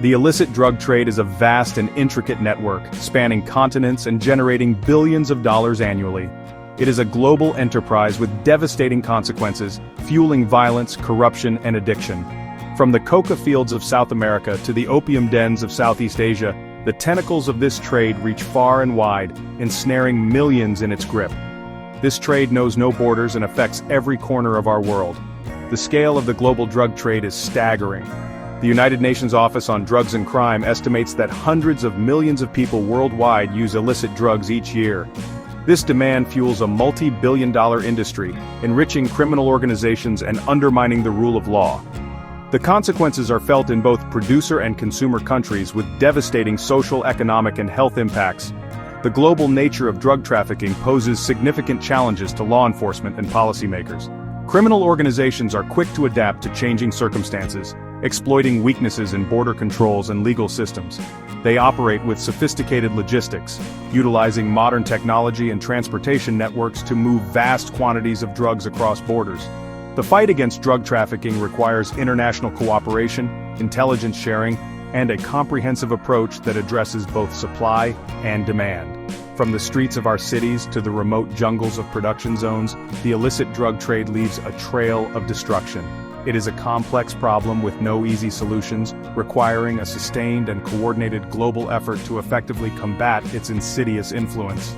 The illicit drug trade is a vast and intricate network, spanning continents and generating billions of dollars annually. It is a global enterprise with devastating consequences, fueling violence, corruption, and addiction. From the coca fields of South America to the opium dens of Southeast Asia, the tentacles of this trade reach far and wide, ensnaring millions in its grip. This trade knows no borders and affects every corner of our world. The scale of the global drug trade is staggering. The United Nations Office on Drugs and Crime estimates that hundreds of millions of people worldwide use illicit drugs each year. This demand fuels a multi-billion-dollar industry, enriching criminal organizations and undermining the rule of law. The consequences are felt in both producer and consumer countries with devastating social, economic, and health impacts. The global nature of drug trafficking poses significant challenges to law enforcement and policymakers. Criminal organizations are quick to adapt to changing circumstances, exploiting weaknesses in border controls and legal systems. They operate with sophisticated logistics, utilizing modern technology and transportation networks to move vast quantities of drugs across borders. The fight against drug trafficking requires international cooperation, intelligence sharing, and a comprehensive approach that addresses both supply and demand. From the streets of our cities to the remote jungles of production zones, the illicit drug trade leaves a trail of destruction. It is a complex problem with no easy solutions, requiring a sustained and coordinated global effort to effectively combat its insidious influence.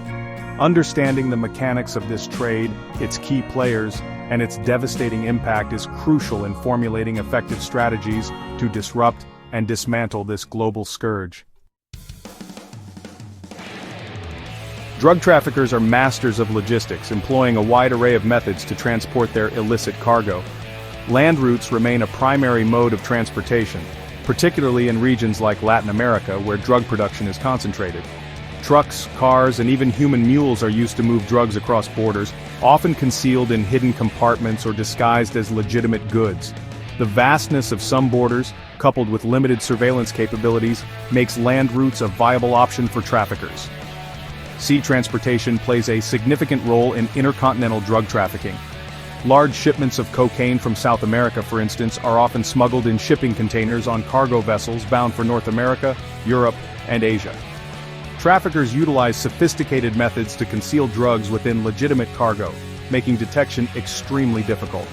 Understanding the mechanics of this trade, its key players, and its devastating impact is crucial in formulating effective strategies to disrupt and dismantle this global scourge. Drug traffickers are masters of logistics, employing a wide array of methods to transport their illicit cargo. Land routes remain a primary mode of transportation, particularly in regions like Latin America where drug production is concentrated. Trucks, cars, and even human mules are used to move drugs across borders, often concealed in hidden compartments or disguised as legitimate goods. The vastness of some borders, coupled with limited surveillance capabilities, makes land routes a viable option for traffickers. Sea transportation plays a significant role in intercontinental drug trafficking. Large shipments of cocaine from South America, for instance, are often smuggled in shipping containers on cargo vessels bound for North America, Europe, and Asia. Traffickers utilize sophisticated methods to conceal drugs within legitimate cargo, making detection extremely difficult.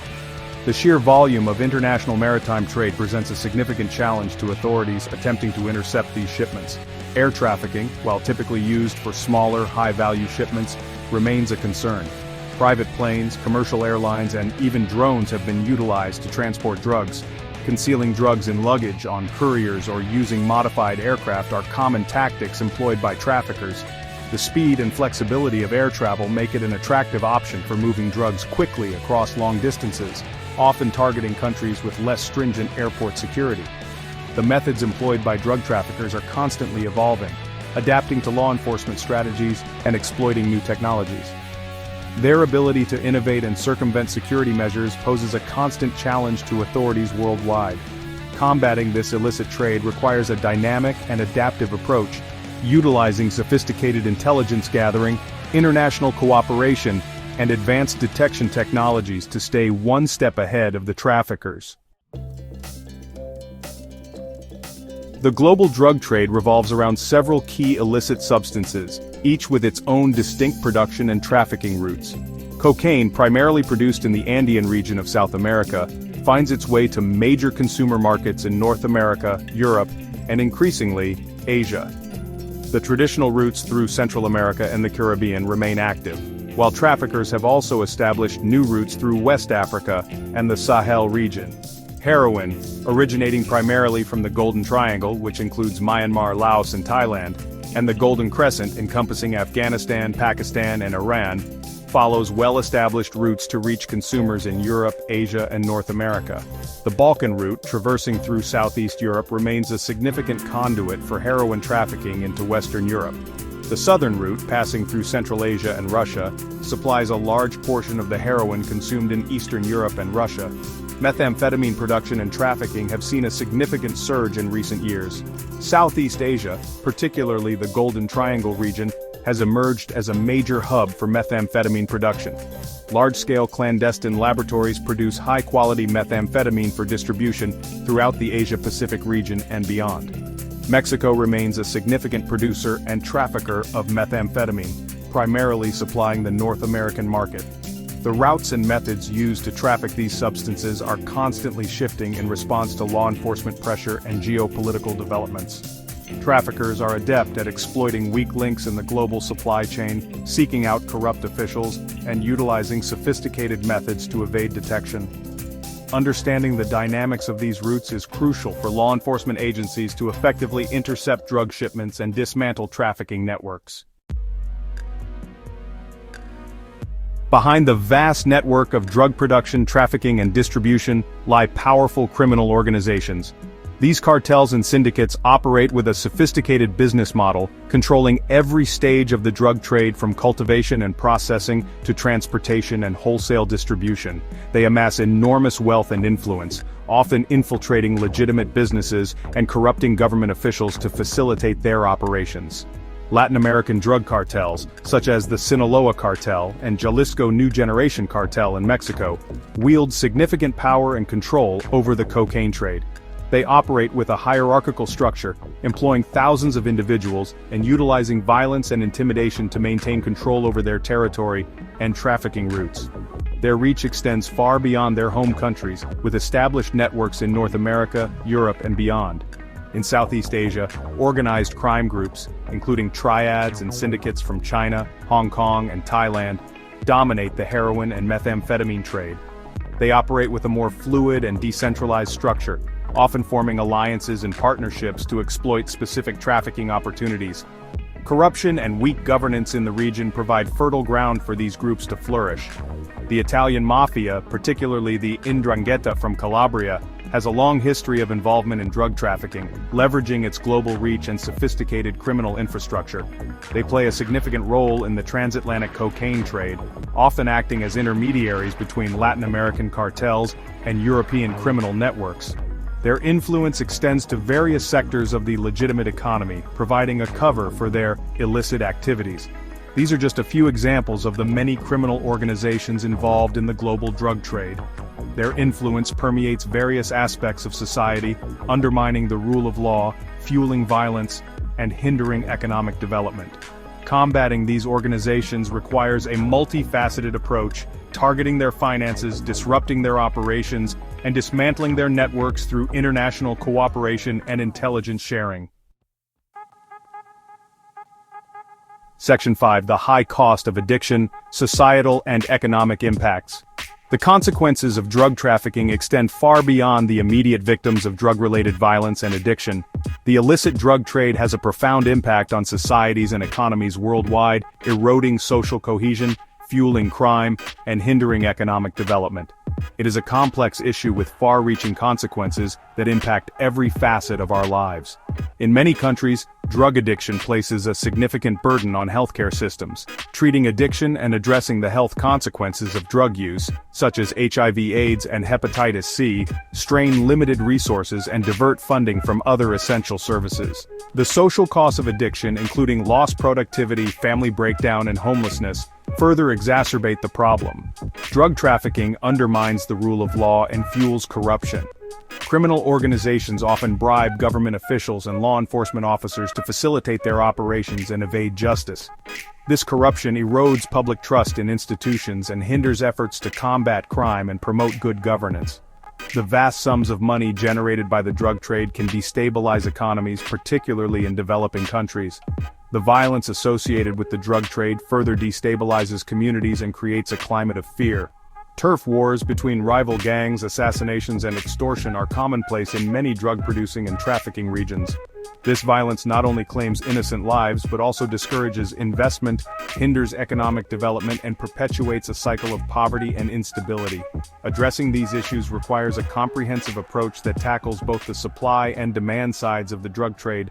The sheer volume of international maritime trade presents a significant challenge to authorities attempting to intercept these shipments. Air trafficking, while typically used for smaller, high-value shipments, remains a concern. Private planes, commercial airlines, and even drones have been utilized to transport drugs. Concealing drugs in luggage, on couriers, or using modified aircraft are common tactics employed by traffickers. The speed and flexibility of air travel make it an attractive option for moving drugs quickly across long distances, often targeting countries with less stringent airport security. The methods employed by drug traffickers are constantly evolving, adapting to law enforcement strategies and exploiting new technologies. Their ability to innovate and circumvent security measures poses a constant challenge to authorities worldwide. Combating this illicit trade requires a dynamic and adaptive approach, utilizing sophisticated intelligence gathering, international cooperation, and advanced detection technologies to stay one step ahead of the traffickers. The global drug trade revolves around several key illicit substances, each with its own distinct production and trafficking routes. Cocaine, primarily produced in the Andean region of South America, finds its way to major consumer markets in North America, Europe, and increasingly, Asia. The traditional routes through Central America and the Caribbean remain active, while traffickers have also established new routes through West Africa and the Sahel region. Heroin, originating primarily from the Golden Triangle, which includes Myanmar, Laos, and Thailand, and the Golden Crescent encompassing Afghanistan, Pakistan, and Iran, follows well-established routes to reach consumers in Europe, Asia, and North America. The Balkan route, traversing through Southeast Europe, remains a significant conduit for heroin trafficking into Western Europe. The southern route, passing through Central Asia and Russia, supplies a large portion of the heroin consumed in Eastern Europe and Russia. Methamphetamine production and trafficking have seen a significant surge in recent years. Southeast Asia, particularly the Golden Triangle region, has emerged as a major hub for methamphetamine production. large-scale clandestine laboratories produce high-quality methamphetamine for distribution throughout the Asia-Pacific region and beyond. Mexico remains a significant producer and trafficker of methamphetamine, primarily supplying the North American market. The routes and methods used to traffic these substances are constantly shifting in response to law enforcement pressure and geopolitical developments. Traffickers are adept at exploiting weak links in the global supply chain, seeking out corrupt officials, and utilizing sophisticated methods to evade detection. Understanding the dynamics of these routes is crucial for law enforcement agencies to effectively intercept drug shipments and dismantle trafficking networks. Behind the vast network of drug production, trafficking, and distribution lie powerful criminal organizations. These cartels and syndicates operate with a sophisticated business model, controlling every stage of the drug trade from cultivation and processing to transportation and wholesale distribution. They amass enormous wealth and influence, often infiltrating legitimate businesses and corrupting government officials to facilitate their operations. Latin American drug cartels, such as the Sinaloa Cartel and Jalisco New Generation Cartel in Mexico, wield significant power and control over the cocaine trade. They operate with a hierarchical structure, employing thousands of individuals and utilizing violence and intimidation to maintain control over their territory and trafficking routes. Their reach extends far beyond their home countries, with established networks in North America, Europe, and beyond. In Southeast Asia, organized crime groups, including triads and syndicates from China, Hong Kong, and Thailand, dominate the heroin and methamphetamine trade. They operate with a more fluid and decentralized structure, often forming alliances and partnerships to exploit specific trafficking opportunities. Corruption and weak governance in the region provide fertile ground for these groups to flourish. The Italian mafia, particularly the 'Ndrangheta from Calabria, has a long history of involvement in drug trafficking, leveraging its global reach and sophisticated criminal infrastructure. They play a significant role in the transatlantic cocaine trade, often acting as intermediaries between Latin American cartels and European criminal networks. Their influence extends to various sectors of the legitimate economy, providing a cover for their illicit activities. These are just a few examples of the many criminal organizations involved in the global drug trade. Their influence permeates various aspects of society, undermining the rule of law, fueling violence, and hindering economic development. Combating these organizations requires a multifaceted approach, targeting their finances, disrupting their operations, and dismantling their networks through international cooperation and intelligence sharing. Section 5. The high cost of addiction, societal and economic impacts. The consequences of drug trafficking extend far beyond the immediate victims of drug-related violence and addiction. The illicit drug trade has a profound impact on societies and economies worldwide, eroding social cohesion, fueling crime, and hindering economic development. It is a complex issue with far-reaching consequences that impact every facet of our lives. In many countries, drug addiction places a significant burden on healthcare systems. Treating addiction and addressing the health consequences of drug use, such as HIV/AIDS and hepatitis C, strain limited resources and divert funding from other essential services. The social costs of addiction, including lost productivity, family breakdown, and homelessness, further exacerbate the problem. Drug trafficking undermines the rule of law and fuels corruption. Criminal organizations often bribe government officials and law enforcement officers to facilitate their operations and evade justice. This corruption erodes public trust in institutions and hinders efforts to combat crime and promote good governance. The vast sums of money generated by the drug trade can destabilize economies, particularly in developing countries. The violence associated with the drug trade further destabilizes communities and creates a climate of fear. Turf wars between rival gangs, assassinations, and extortion are commonplace in many drug-producing and trafficking regions. This violence not only claims innocent lives but also discourages investment, hinders economic development, and perpetuates a cycle of poverty and instability. Addressing these issues requires a comprehensive approach that tackles both the supply and demand sides of the drug trade.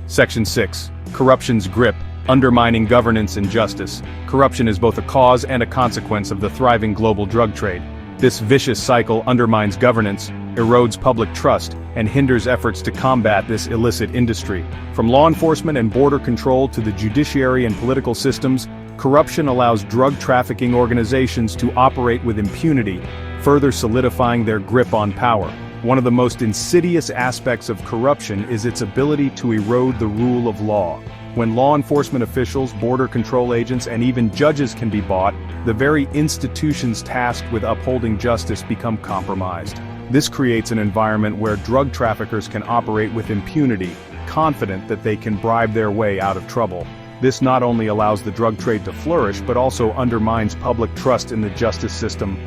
Section 6. Corruption's grip, undermining governance and justice. Corruption is both a cause and a consequence of the thriving global drug trade. This vicious cycle undermines governance, erodes public trust, and hinders efforts to combat this illicit industry. From law enforcement and border control to the judiciary and political systems, Corruption allows drug trafficking organizations to operate with impunity, further solidifying their grip on power. One of the most insidious aspects of corruption is its ability to erode the rule of law. When law enforcement officials, border control agents, and even judges can be bought, the very institutions tasked with upholding justice become compromised. This creates an environment where drug traffickers can operate with impunity, confident that they can bribe their way out of trouble. This not only allows the drug trade to flourish but also undermines public trust in the justice system.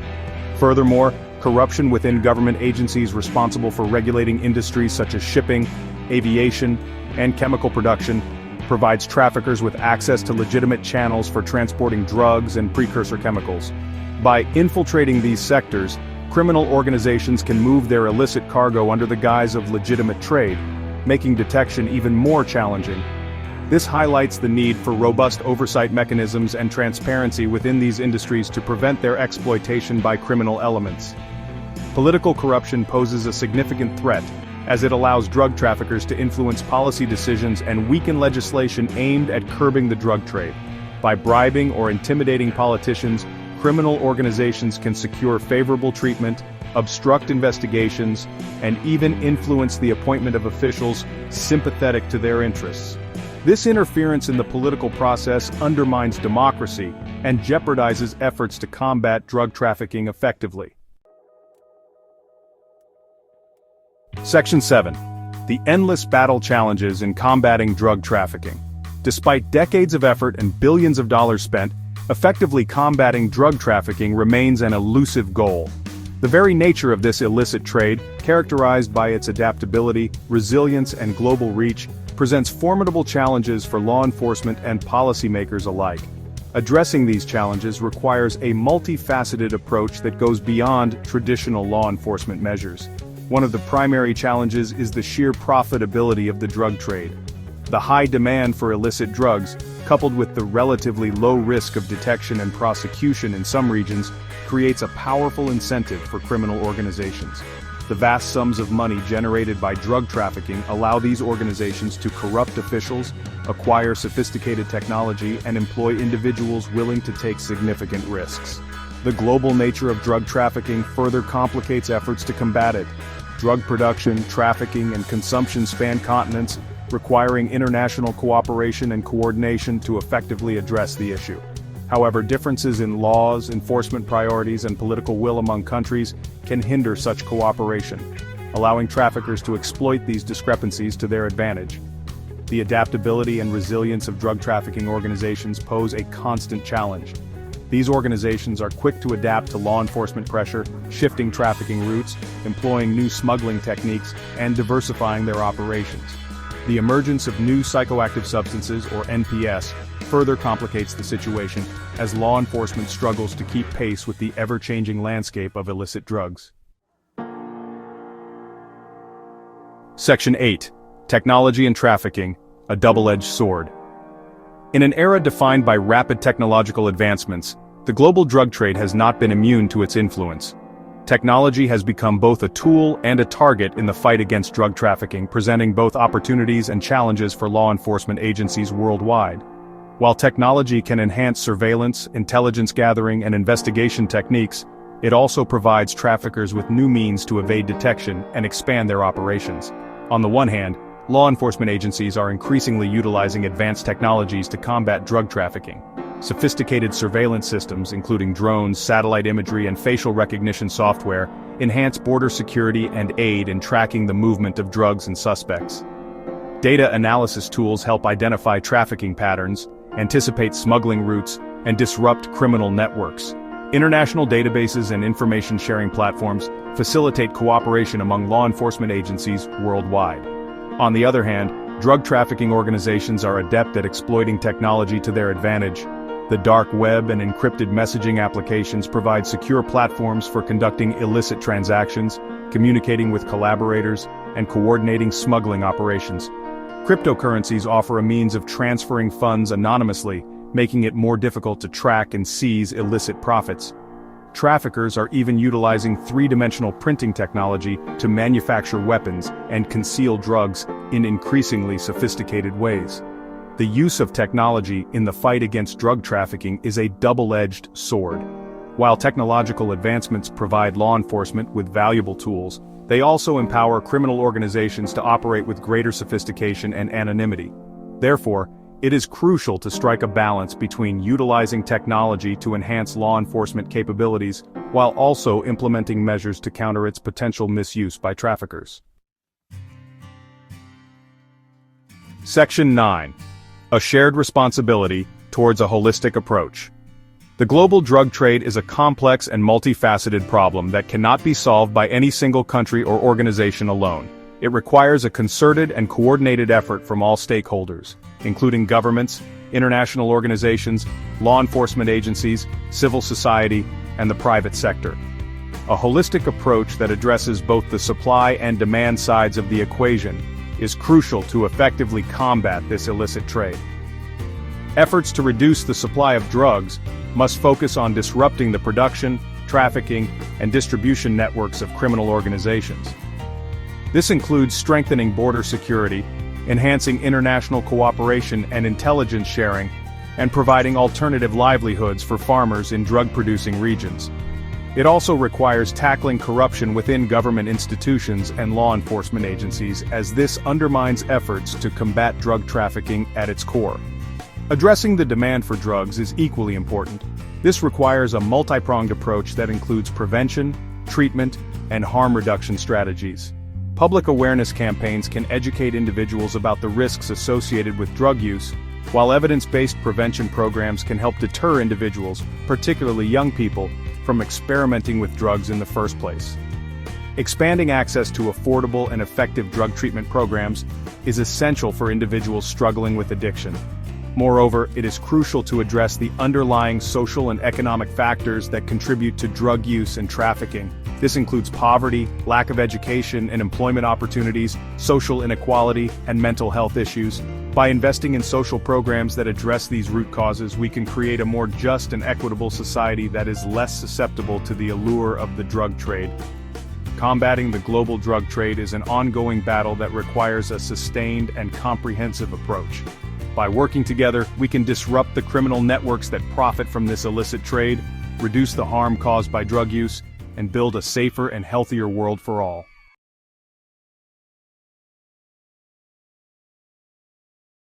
Furthermore, corruption within government agencies responsible for regulating industries such as shipping, aviation, and chemical production provides traffickers with access to legitimate channels for transporting drugs and precursor chemicals. By infiltrating these sectors, criminal organizations can move their illicit cargo under the guise of legitimate trade, making detection even more challenging. This highlights the need for robust oversight mechanisms and transparency within these industries to prevent their exploitation by criminal elements. Political corruption poses a significant threat, as it allows drug traffickers to influence policy decisions and weaken legislation aimed at curbing the drug trade. By bribing or intimidating politicians, criminal organizations can secure favorable treatment, obstruct investigations, and even influence the appointment of officials sympathetic to their interests. This interference in the political process undermines democracy and jeopardizes efforts to combat drug trafficking effectively. Section 7. The endless battle challenges in combating drug trafficking. Despite decades of effort and billions of dollars spent, effectively combating drug trafficking remains an elusive goal. The very nature of this illicit trade, characterized by its adaptability, resilience, and global reach, presents formidable challenges for law enforcement and policymakers alike. Addressing these challenges requires a multifaceted approach that goes beyond traditional law enforcement measures. One of the primary challenges is the sheer profitability of the drug trade. The high demand for illicit drugs, coupled with the relatively low risk of detection and prosecution in some regions, creates a powerful incentive for criminal organizations. The vast sums of money generated by drug trafficking allow these organizations to corrupt officials, acquire sophisticated technology, and employ individuals willing to take significant risks. The global nature of drug trafficking further complicates efforts to combat it. Drug production, trafficking, and consumption span continents, requiring international cooperation and coordination to effectively address the issue. However, differences in laws, enforcement priorities, and political will among countries can hinder such cooperation, allowing traffickers to exploit these discrepancies to their advantage. The adaptability and resilience of drug trafficking organizations pose a constant challenge. These organizations are quick to adapt to law enforcement pressure, shifting trafficking routes, employing new smuggling techniques, and diversifying their operations. The emergence of new psychoactive substances, or NPS, further complicates the situation, as law enforcement struggles to keep pace with the ever-changing landscape of illicit drugs. Section 8. Technology and Trafficking, a Double-Edged Sword. In an era defined by rapid technological advancements, the global drug trade has not been immune to its influence. Technology has become both a tool and a target in the fight against drug trafficking, presenting both opportunities and challenges for law enforcement agencies worldwide. While technology can enhance surveillance, intelligence gathering, and investigation techniques, it also provides traffickers with new means to evade detection and expand their operations. On the one hand, law enforcement agencies are increasingly utilizing advanced technologies to combat drug trafficking. Sophisticated surveillance systems, including drones, satellite imagery, and facial recognition software, enhance border security and aid in tracking the movement of drugs and suspects. Data analysis tools help identify trafficking patterns, anticipate smuggling routes, and disrupt criminal networks. International databases and information-sharing platforms facilitate cooperation among law enforcement agencies worldwide. On the other hand, drug trafficking organizations are adept at exploiting technology to their advantage. The dark web and encrypted messaging applications provide secure platforms for conducting illicit transactions, communicating with collaborators, and coordinating smuggling operations. Cryptocurrencies offer a means of transferring funds anonymously, making it more difficult to track and seize illicit profits. Traffickers are even utilizing three-dimensional printing technology to manufacture weapons and conceal drugs in increasingly sophisticated ways. The use of technology in the fight against drug trafficking is a double-edged sword. While technological advancements provide law enforcement with valuable tools, they also empower criminal organizations to operate with greater sophistication and anonymity. Therefore, it is crucial to strike a balance between utilizing technology to enhance law enforcement capabilities while also implementing measures to counter its potential misuse by traffickers. Section 9. A shared responsibility towards a holistic approach. The global drug trade is a complex and multifaceted problem that cannot be solved by any single country or organization alone. It requires a concerted and coordinated effort from all stakeholders, including governments, international organizations, law enforcement agencies, civil society, and the private sector. A holistic approach that addresses both the supply and demand sides of the equation is crucial to effectively combat this illicit trade. Efforts to reduce the supply of drugs must focus on disrupting the production, trafficking, and distribution networks of criminal organizations. This includes strengthening border security, enhancing international cooperation and intelligence sharing, and providing alternative livelihoods for farmers in drug-producing regions. It also requires tackling corruption within government institutions and law enforcement agencies, as this undermines efforts to combat drug trafficking at its core. Addressing the demand for drugs is equally important. This requires a multi-pronged approach that includes prevention, treatment, and harm reduction strategies. Public awareness campaigns can educate individuals about the risks associated with drug use, while evidence-based prevention programs can help deter individuals, particularly young people, from experimenting with drugs in the first place. Expanding access to affordable and effective drug treatment programs is essential for individuals struggling with addiction. Moreover, it is crucial to address the underlying social and economic factors that contribute to drug use and trafficking. This includes poverty, lack of education and employment opportunities, social inequality, and mental health issues. By investing in social programs that address these root causes, we can create a more just and equitable society that is less susceptible to the allure of the drug trade. Combating the global drug trade is an ongoing battle that requires a sustained and comprehensive approach. By working together, we can disrupt the criminal networks that profit from this illicit trade, reduce the harm caused by drug use, and build a safer and healthier world for all.